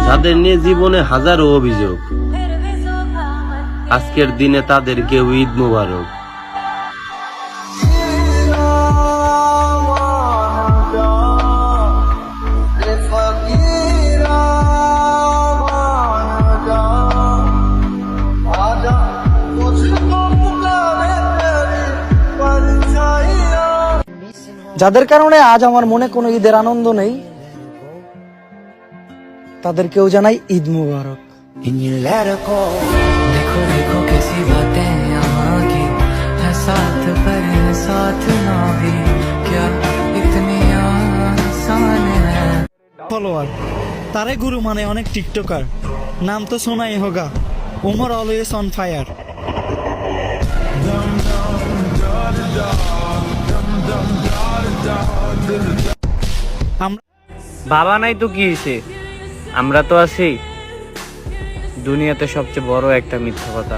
তাদের নিয়ে জীবনে হাজারো অভিযোগ। আজকের দিনে তাদেরকেও ঈদ মোবারক। যাদের কারণে আজ আমার মনে কোনো ঈদের আনন্দ নেই, তাদেরকেও জানাই ঈদ মুবারক। देखो देखो कैसी बातें यहाँ की है, साथ पर है साथ ना भी, क्या इतनी आसान है। ফলোয়ার তারে গুরু মানে অনেক টিকটকার, নাম তো শোনাই হোগা, উমর অলওয়েজ অন ফায়ার। বাবা নাই তো কি হয়েছে, আমরা তো আছি। দুনিয়াতে সবচেয়ে বড় একটা মিথ্যা কথা।